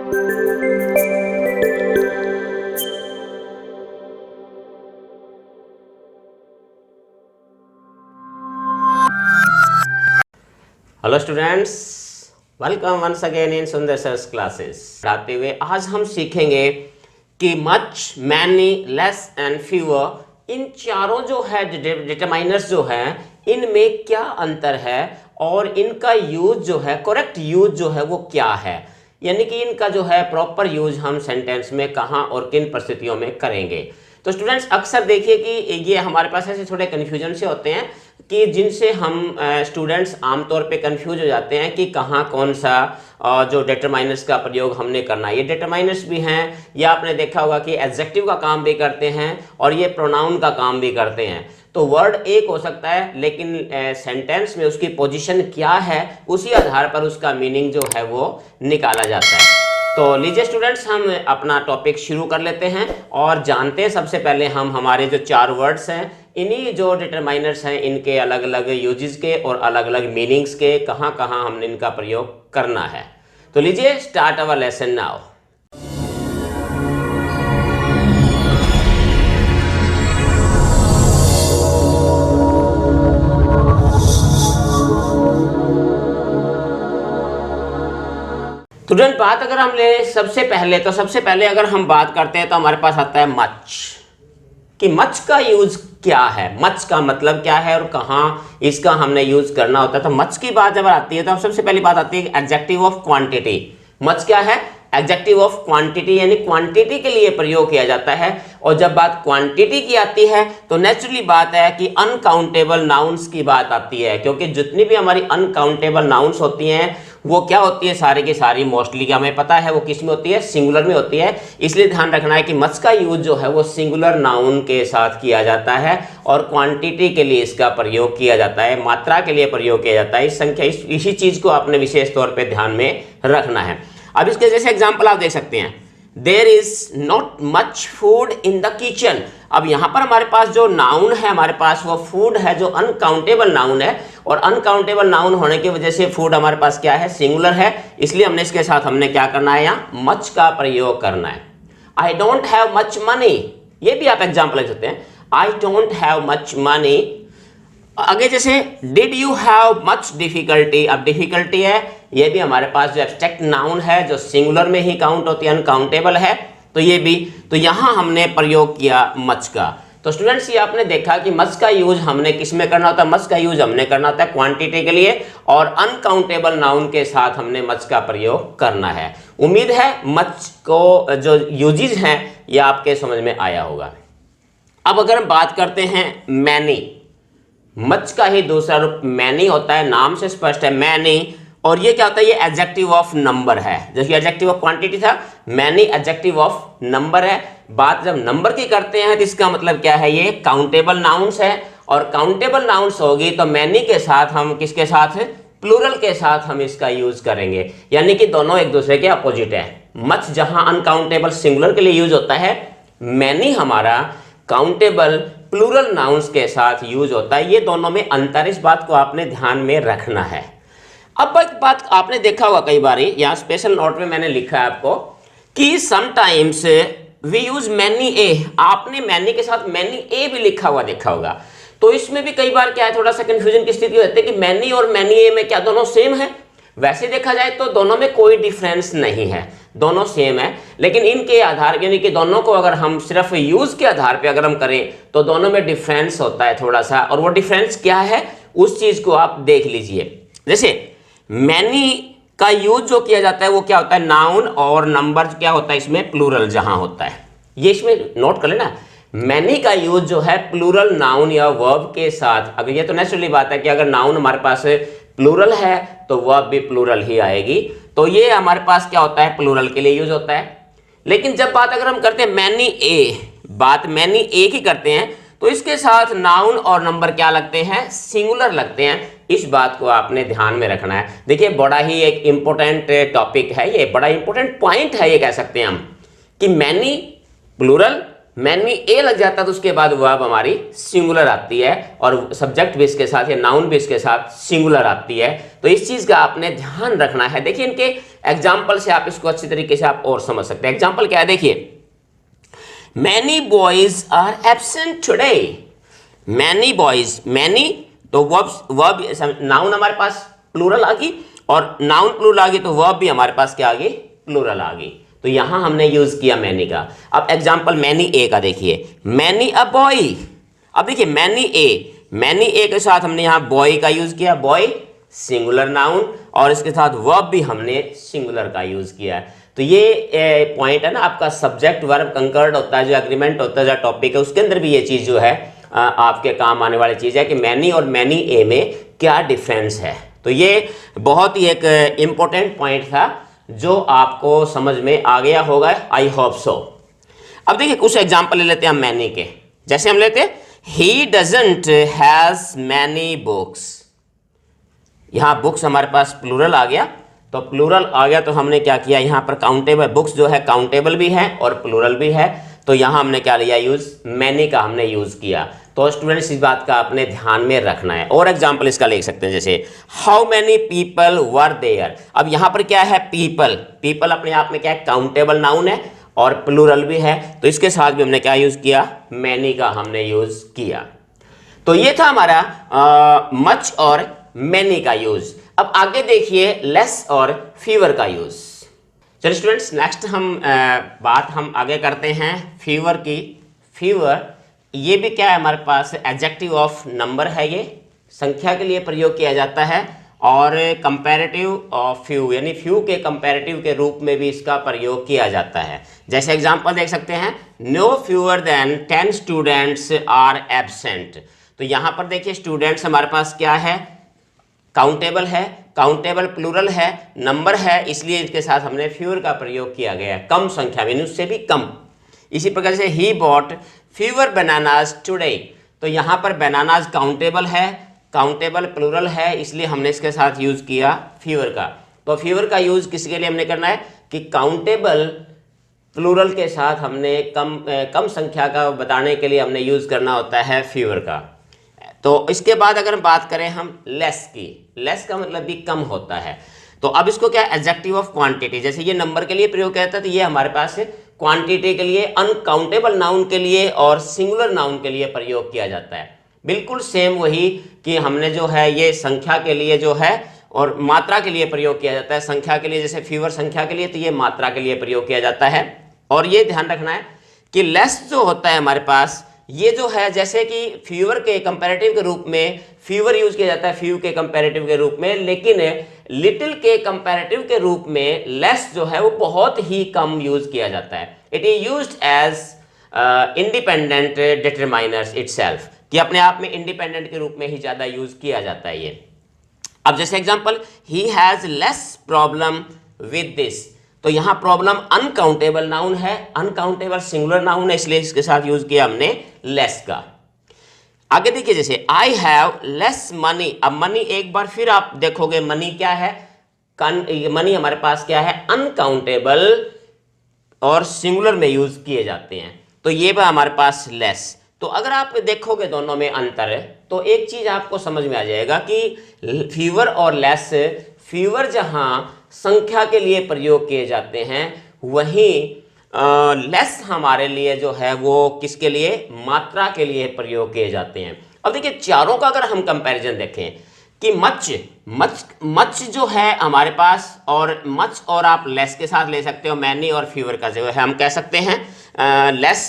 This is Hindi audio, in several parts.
Hello students, welcome once again in Sundar sir's classes. आते हुए आज हम सीखेंगे कि much, many, less and fewer, इन चारों जो है डिटरमाइनर्स जो है इनमें क्या अंतर है और इनका यूज जो है, करेक्ट यूज जो है वो क्या है, यानी कि इनका जो है प्रॉपर यूज हम सेंटेंस में कहाँ और किन परिस्थितियों में करेंगे। तो स्टूडेंट्स अक्सर देखिए कि ये हमारे पास ऐसे थोड़े कन्फ्यूजन से होते हैं कि जिनसे हम स्टूडेंट्स आमतौर पे कंफ्यूज हो जाते हैं कि कहाँ कौन सा जो डिटरमाइनर्स का प्रयोग हमने करना है। ये डिटरमाइनर्स भी हैं या आपने देखा होगा कि एडजेक्टिव का काम भी करते हैं और ये प्रोनाउन का काम भी करते हैं। तो वर्ड एक हो सकता है लेकिन सेंटेंस में उसकी पोजीशन क्या है उसी आधार पर उसका मीनिंग जो है वो निकाला जाता है। तो लीजिए स्टूडेंट्स, हम अपना टॉपिक शुरू कर लेते हैं और जानते हैं सबसे पहले हम हमारे जो चार वर्ड्स हैं इन्हीं जो डिटरमाइनर्स हैं इनके अलग अलग यूजेस के और अलग अलग मीनिंग्स के कहाँ कहाँ हमने इनका प्रयोग करना है। तो लीजिए start our lesson now. Student बात अगर हम ले सबसे पहले अगर हम बात करते हैं तो हमारे पास आता है मच, कि मच का यूज क्या है, मच का मतलब क्या है और कहाँ इसका हमने यूज करना होता है। तो मच की बात जब आती है तो सबसे पहली बात आती है एडजेक्टिव ऑफ क्वांटिटी। मच क्या है? एडजेक्टिव ऑफ क्वांटिटी, यानी क्वांटिटी के लिए प्रयोग किया जाता है। और जब बात क्वांटिटी की आती है तो नेचुरली बात है कि अनकाउंटेबल नाउन्स की बात आती है, क्योंकि जितनी भी हमारी अनकाउंटेबल नाउन्स होती हैं वो क्या होती है, सारी की सारी मोस्टली क्या हमें पता है वो किस में होती है, सिंगुलर में होती है। इसलिए ध्यान रखना है कि मच का यूज जो है वो सिंगुलर नाउन के साथ किया जाता है और क्वांटिटी के लिए इसका प्रयोग किया जाता है, मात्रा के लिए प्रयोग किया जाता है। इस संख्या इसी चीज को आपने विशेष तौर पर ध्यान में रखना है। अब इसके जैसे एग्जाम्पल आप देख सकते हैं, there is not much food in the kitchen. अब यहां पर हमारे पास जो नाउन है हमारे पास वो फूड है, जो अनकाउंटेबल नाउन है, और अनकाउंटेबल नाउन होने की वजह से फूड हमारे पास क्या है, सिंगुलर है। इसलिए हमने इसके साथ हमने क्या करना है, यहाँ मच का प्रयोग करना है। I don't have much money, ये भी आप एग्जाम्पल लिख सकते हैं, I don't have much money. आगे जैसे did you have much difficulty, अब डिफिकल्टी है, ये भी हमारे पास जो एब्स्ट्रैक्ट नाउन है जो सिंगुलर में ही काउंट होती है, अनकाउंटेबल है, तो ये भी, तो यहां हमने प्रयोग किया मच का। तो स्टूडेंट्स ये आपने देखा कि मच का यूज हमने किस में करना होता है, मच का यूज हमने करना होता है क्वांटिटी के लिए, और अनकाउंटेबल नाउन के साथ हमने मच का प्रयोग करना है। उम्मीद है मच को जो यूजेस हैं ये आपके समझ में आया होगा। अब अगर हम बात करते हैं मैनी, मच का ही दूसरा रूप मैनी होता है, नाम से स्पष्ट है मैनी। और ये क्या होता है, ये एडजेक्टिव ऑफ नंबर है। जैसे एडजेक्टिव ऑफ क्वांटिटी था, मैनी एडजेक्टिव ऑफ नंबर है। बात जब नंबर की करते हैं तो इसका मतलब क्या है, ये काउंटेबल नाउन्स है, और काउंटेबल नाउन्स होगी तो मैनी के साथ हम किसके साथ, प्लूरल के साथ हम इसका यूज करेंगे, यानी कि दोनों एक दूसरे के अपोजिट है। मच जहां अनकाउंटेबल सिंगुलर के लिए यूज होता है, मैनी हमारा काउंटेबल प्लूरल नाउन्स के साथ यूज होता है। ये दोनों में अंतर, इस बात को आपने ध्यान में रखना है। अब एक बात आपने देखा होगा कई बार, यहाँ स्पेशल नोट में मैंने लिखा है आपको कि sometimes we use many a, आपने मैनी के साथ मैनी ए भी लिखा हुआ देखा होगा। तो इसमें भी कई बार क्या है, थोड़ा सा कंफ्यूजन की स्थिति होती है कि मैनी और मैनी ए में क्या दोनों सेम है। वैसे देखा जाए तो दोनों में कोई डिफरेंस नहीं है, दोनों सेम है, लेकिन इनके आधार यानी कि दोनों को अगर हम सिर्फ यूज के आधार पे अगर हम करें तो दोनों में डिफरेंस होता है थोड़ा सा, और वो डिफरेंस क्या है उस चीज को आप देख लीजिए। जैसे मैनी का यूज जो किया जाता है वो क्या होता है, नाउन, और नंबर क्या होता है इसमें, प्लूरल जहां होता है। ये इसमें नोट कर लेना, मैनी का यूज जो है प्लूरल नाउन या वर्ब के साथ। अगर ये तो नेचुरली बात है कि अगर नाउन हमारे पास प्लूरल है तो वर्ब भी प्लूरल ही आएगी, तो ये हमारे पास क्या होता है, प्लूरल के लिए यूज होता है। लेकिन जब बात अगर हम करते हैं मैनी ए, बात मैनी ए की करते हैं तो इसके साथ नाउन और नंबर क्या लगते हैं, सिंगुलर लगते हैं। इस बात को आपने ध्यान में रखना है। देखिए बड़ा ही एक इंपॉर्टेंट टॉपिक है ये, बड़ा इंपॉर्टेंट पॉइंट है ये, कह सकते हैं हम कि मैनी प्लूरल, मैनी ए लग जाता है तो उसके बाद वर्ब हमारी सिंगुलर आती है और सब्जेक्ट भी इसके साथ या नाउन भी इसके साथ सिंगुलर आती है। तो इस चीज का आपने ध्यान रखना है। देखिए इनके एग्जाम्पल से आप इसको अच्छी तरीके से आप और समझ सकते हैं। एग्जाम्पल क्या है, देखिए many boys are absent today. Many boys, many तो वर्ब नाउन हमारे पास प्लूरल आ गई और नाउन प्लूरल आ गई तो वर्ब भी हमारे पास क्या आ गई, प्लूरल आ गई। तो यहां हमने यूज किया मैनी का। अब एग्जांपल मैनी ए का देखिए, मैनी अ बॉय। अब देखिए मैनी ए के साथ हमने यहां बॉय का यूज किया, बॉय सिंगुलर नाउन, और इसके साथ वर्ब भी हमने सिंगुलर का यूज किया। तो ये पॉइंट है ना आपका, सब्जेक्ट वर्ब कंकर्ड होता है, जो एग्रीमेंट होता है, जो टॉपिक है, उसके अंदर भी ये चीज जो है आपके काम आने वाली चीज है कि मैनी और मैनी ए में क्या डिफरेंस है। तो ये बहुत ही एक इंपॉर्टेंट पॉइंट था जो आपको समझ में आ गया होगा, आई होप सो। अब देखिए कुछ एग्जांपल ले लेते हैं हम मैनी के। जैसे हम लेते हैं he doesn't has many books. यहां बुक्स हमारे पास प्लूरल आ गया, तो प्लूरल आ गया तो हमने क्या किया, यहां पर काउंटेबल बुक्स जो है काउंटेबल भी है और प्लूरल भी है, तो यहां हमने क्या लिया यूज, मैनी का हमने यूज किया। तो स्टूडेंट्स इस बात का आपने ध्यान में रखना है। और एग्जांपल इसका ले सकते हैं, जैसे how many people were there. अब यहां पर क्या है, पीपल, पीपल अपने आप में क्या है, काउंटेबल नाउन है और प्लूरल भी है, तो इसके साथ भी हमने क्या यूज किया, मैनी का हमने यूज किया। तो ये था हमारा मच और मैनी का यूज। अब आगे देखिए लेस और फीवर का यूज। चलिए स्टूडेंट्स नेक्स्ट बात हम आगे करते हैं फीवर की। फीवर ये भी क्या है हमारे पास, एडजेक्टिव ऑफ नंबर है, ये संख्या के लिए प्रयोग किया जाता है और कंपैरेटिव ऑफ फ्यू यानी फ्यू के कंपैरेटिव के रूप में भी इसका प्रयोग किया जाता है। जैसे एग्जांपल देख सकते हैं, no fewer than 10 students are absent. तो यहां पर देखिए स्टूडेंट्स हमारे पास क्या है, काउंटेबल है, काउंटेबल प्लूरल है, नंबर है, इसलिए इसके साथ हमने फ्यूअर का प्रयोग किया गया है, कम संख्या में, उससे भी कम। इसी प्रकार से he bought fewer bananas today. तो यहाँ पर बनानाज काउंटेबल है, काउंटेबल प्लूरल है, इसलिए हमने इसके साथ यूज किया फ्यूअर का। तो फ्यूअर का यूज किसके लिए हमने करना है कि काउंटेबल प्लूरल के साथ हमने कम संख्या का बताने के लिए हमने यूज करना होता है फ्यूअर का। तो इसके बाद अगर बात करें हम लेस की, लेस का मतलब भी कम होता है। तो अब इसको क्या, एडजेक्टिव ऑफ क्वांटिटी, जैसे ये नंबर के लिए प्रयोग किया जाता है, तो ये हमारे पास क्वांटिटी के लिए, अनकाउंटेबल नाउन के लिए और सिंगुलर नाउन के लिए प्रयोग किया जाता है। बिल्कुल सेम वही कि हमने जो है ये संख्या के लिए जो है और मात्रा के लिए प्रयोग किया जाता है। संख्या के लिए जैसे फीवर संख्या के लिए, तो ये मात्रा के लिए प्रयोग किया जाता है। और ये ध्यान रखना है कि लेस जो होता है हमारे पास, ये जो है जैसे कि फीवर के कंपैरेटिव के रूप में फीवर यूज किया जाता है फ्यू के कंपैरेटिव के रूप में, लेकिन लिटिल के कंपैरेटिव के रूप में लेस जो है वो बहुत ही कम यूज किया जाता है। It is used as independent determiners itself, कि अपने आप में इंडिपेंडेंट के रूप में ही ज्यादा यूज किया जाता है ये। अब जैसे example, he has less problem with this. तो यहां प्रॉब्लम अनकाउंटेबल नाउन है, अनकाउंटेबल सिंगुलर नाउन है, इसलिए इसके साथ यूज किया हमने लेस का। आगे देखिए जैसे आई हैव लेस मनी। अब मनी एक बार फिर आप देखोगे, मनी क्या है, मनी हमारे पास क्या है, अनकाउंटेबल और सिंगुलर में यूज किए जाते हैं, तो ये भी हमारे पास लेस। तो अगर आप देखोगे दोनों में अंतर है तो एक चीज आपको समझ में आ जाएगा कि फीवर और लेस, फीवर जहां संख्या के लिए प्रयोग किए जाते हैं, वहीं लेस हमारे लिए जो है वो किसके लिए, मात्रा के लिए प्रयोग किए जाते हैं। अब देखिए चारों का अगर हम कंपैरिजन देखें कि मच जो है हमारे पास, और मच और आप लेस के साथ ले सकते हो, मैनी और फीवर का जो है हम कह सकते हैं लेस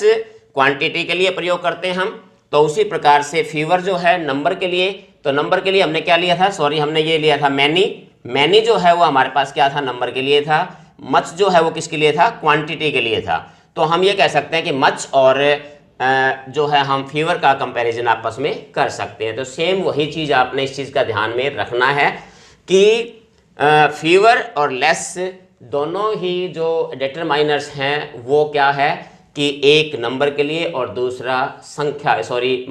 क्वांटिटी के लिए प्रयोग करते हैं हम। तो उसी प्रकार से फीवर जो है नंबर के लिए, तो नंबर के लिए हमने क्या लिया था, सॉरी हमने ये लिया था मैनी। मैनी जो है वो हमारे पास क्या था, नंबर के लिए था। मच जो है वो किसके लिए था, क्वांटिटी के लिए था। तो हम ये कह सकते हैं कि मच और जो है हम फीवर का कंपैरिजन आपस में कर सकते हैं। तो सेम वही चीज आपने इस चीज का ध्यान में रखना है कि फीवर और लेस दोनों ही जो डिटरमाइनर्स हैं वो क्या है कि एक नंबर के लिए और दूसरा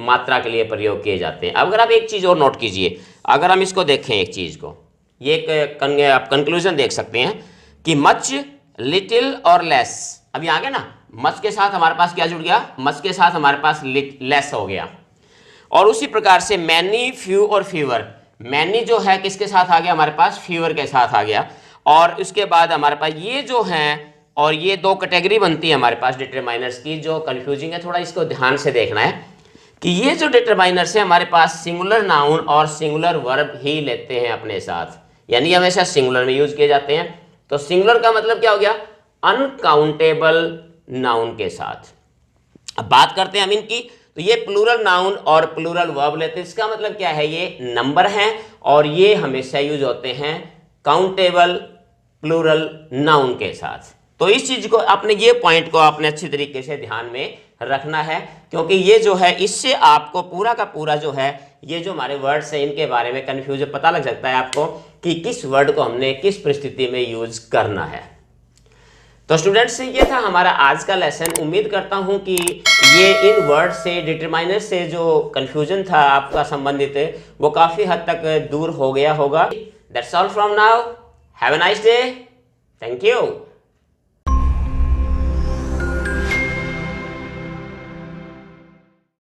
मात्रा के लिए प्रयोग किए जाते हैं। अगर आप एक चीज और नोट कीजिए, अगर हम इसको देखें एक चीज को, ये आप कंक्लूजन देख सकते हैं कि मच, लिटिल और लेस। अभी आगे ना मच के साथ हमारे पास क्या जुड़ गया, मच के साथ हमारे पास लेस हो गया। और उसी प्रकार से मैनी, फ्यू और फीवर, मैनी जो है किसके साथ आ गया हमारे पास, फीवर के साथ आ गया। और उसके बाद हमारे पास ये जो हैं, और ये दो कैटेगरी बनती है हमारे पास डिटरमाइनर्स की, जो कंफ्यूजिंग है, थोड़ा इसको ध्यान से देखना है कि ये जो डिटरमाइनर्स है हमारे पास सिंगुलर नाउन और सिंगुलर वर्ब ही लेते हैं अपने साथ, यानी हमेशा सिंगुलर में यूज किए जाते हैं। तो सिंगुलर का मतलब क्या हो गया, अनकाउंटेबल नाउन के साथ। अब बात करते हैं हम इनकी, तो ये प्लूरल नाउन और प्लूरल वर्ब लेते हैं। इसका मतलब क्या है, ये नंबर हैं और ये हमेशा यूज होते हैं काउंटेबल प्लूरल नाउन के साथ। तो इस चीज को अपने, ये पॉइंट को आपने अच्छी तरीके से ध्यान में रखना है, क्योंकि ये जो है इससे आपको पूरा का पूरा जो है, ये जो हमारे वर्ड्स हैं इनके बारे में कंफ्यूजन पता लग सकता है आपको कि किस वर्ड को हमने किस परिस्थिति में यूज करना है। तो स्टूडेंट्स, ये था हमारा आज का लेसन। उम्मीद करता हूं कि ये इन वर्ड से, डिटरमाइनर से जो कंफ्यूजन था आपका संबंधित, वो काफी हद तक दूर हो गया होगा। That's all from now, have a nice day, thank you.